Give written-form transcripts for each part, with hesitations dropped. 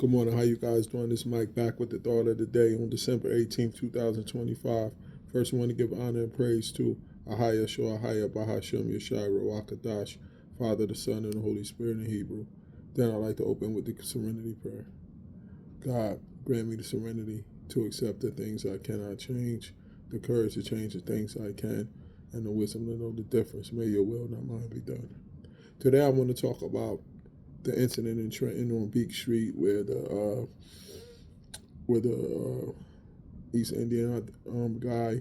Good morning. How you guys doing? This Mike back with the thought of the day on December 18th, 2025. First, I want to give honor and praise to Ahaya Shua Ahaya Bahashim Yeshai Rawakadash, Father, the Son, and the Holy Spirit in Hebrew. Then I'd like to open with the serenity prayer. God, grant me the serenity to accept the things I cannot change, the courage to change the things I can, and the wisdom to know the difference. May your will, not mine, be done. Today I want to talk about the incident in Trenton on Beakes Street where the East Indian guy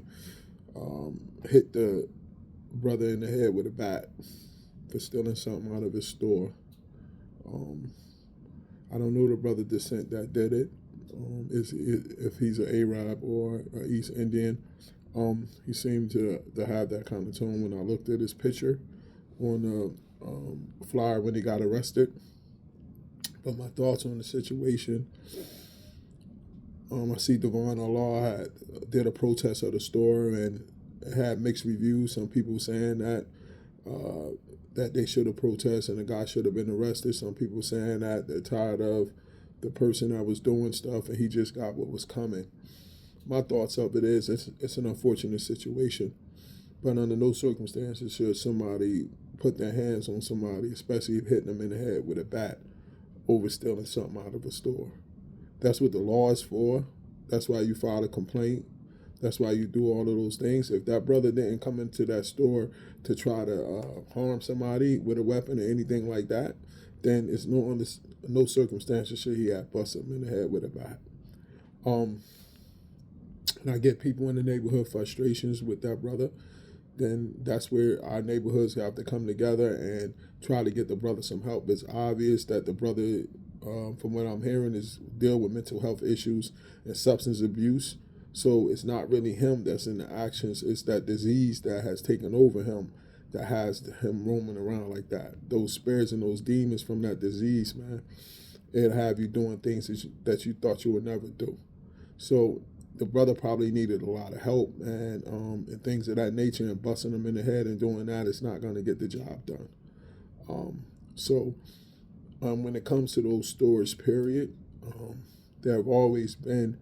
hit the brother in the head with a bat for stealing something out of his store. I don't know the brother descent that did it. If he's an Arab or an East Indian. He seemed to have that kind of tone when I looked at his picture on the flyer when he got arrested. But my thoughts on the situation, I see Devon Allah did a protest of the store and it had mixed reviews. Some people saying that they should have protested and the guy should have been arrested. Some people saying that they're tired of the person that was doing stuff and he just got what was coming. My thoughts of it is it's an unfortunate situation, but under no circumstances should somebody put their hands on somebody, especially if hitting them in the head with a bat over stealing something out of a store. That's what the law is for. That's why you file a complaint. That's why you do all of those things. If that brother didn't come into that store to try to harm somebody with a weapon or anything like that, then it's no circumstances should he have busted him in the head with a bat. And I get people in the neighborhood frustrations with that brother, then that's where our neighborhoods have to come together and try to get the brother some help. It's obvious that the brother, from what I'm hearing, is deal with mental health issues and substance abuse. So it's not really him that's in the actions. It's that disease that has taken over him that has him roaming around like that. Those spirits and those demons from that disease, man, it'll have you doing things that you thought you would never do. So the brother probably needed a lot of help and things of that nature, and busting him in the head and doing that is not going to get the job done. When it comes to those stores, period, they have always been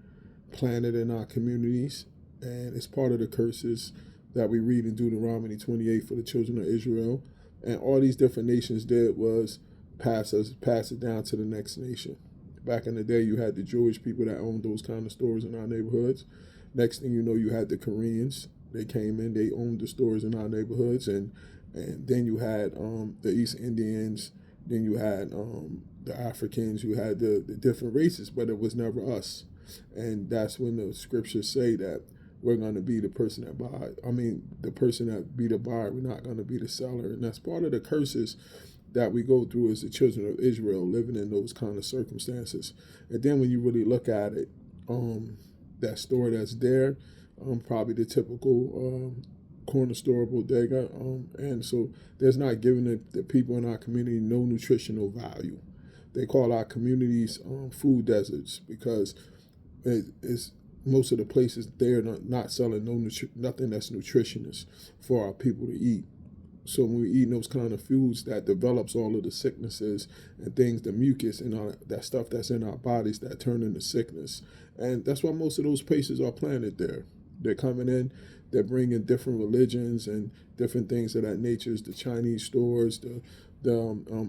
planted in our communities, and it's part of the curses that we read in Deuteronomy 28 for the children of Israel. And all these different nations did was pass it down to the next nation. Back in the day, you had the Jewish people that owned those kind of stores in our neighborhoods. Next thing you know, you had the Koreans. They came in, they owned the stores in our neighborhoods. And then you had the East Indians. Then you had the Africans. You had the different races, but it was never us. And that's when the scriptures say that we're going to be the person that buys. The person that be the buyer. We're not going to be the seller. And that's part of the curses that we go through as the children of Israel, living in those kind of circumstances. And then when you really look at it, that store that's there, probably the typical corner store bodega, and so there's not giving the people in our community no nutritional value. They call our communities food deserts because it's most of the places they're not selling nothing that's nutritious for our people to eat. So when we eat those kind of foods, that develops all of the sicknesses and things, the mucus and all that stuff that's in our bodies that turn into sickness. And that's why most of those places are planted there. They're coming in, they're bringing different religions and different things of that nature. The Chinese stores, the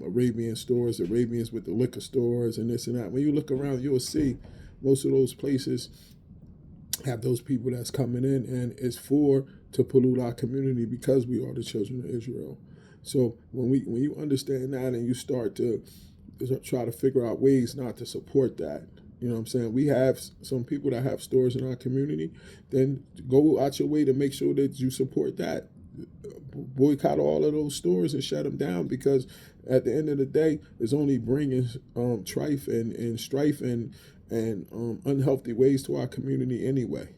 Arabian stores, the Arabians with the liquor stores and this and that. When you look around, you'll see most of those places have those people that's coming in, and it's to pollute our community because we are the children of Israel. So when you understand that and you start to try to figure out ways not to support that, you know what I'm saying? We have some people that have stores in our community, then go out your way to make sure that you support that. Boycott all of those stores and shut them down, because at the end of the day, it's only bringing strife and strife and unhealthy ways to our community anyway.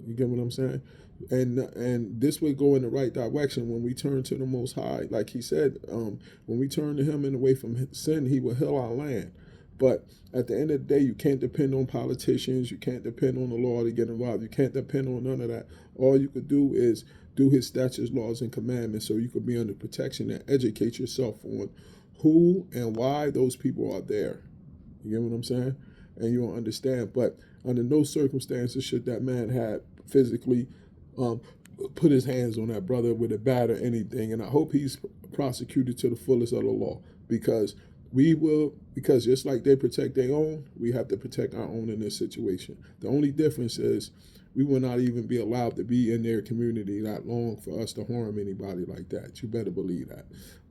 You get what I'm saying? And this would go in the right direction when we turn to the Most High. Like he said, when we turn to him and away from sin, he will heal our land. But at the end of the day, you can't depend on politicians. You can't depend on the law to get involved. You can't depend on none of that. All you could do is do his statutes, laws, and commandments so you could be under protection and educate yourself on who and why those people are there. You get what I'm saying? and you don't understand. But under no circumstances should that man have physically put his hands on that brother with a bat or anything. And I hope he's prosecuted to the fullest of the law, because because just like they protect their own, we have to protect our own in this situation. The only difference is we will not even be allowed to be in their community that long for us to harm anybody like that. You better believe that.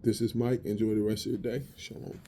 This is Mike. Enjoy the rest of your day. Shalom.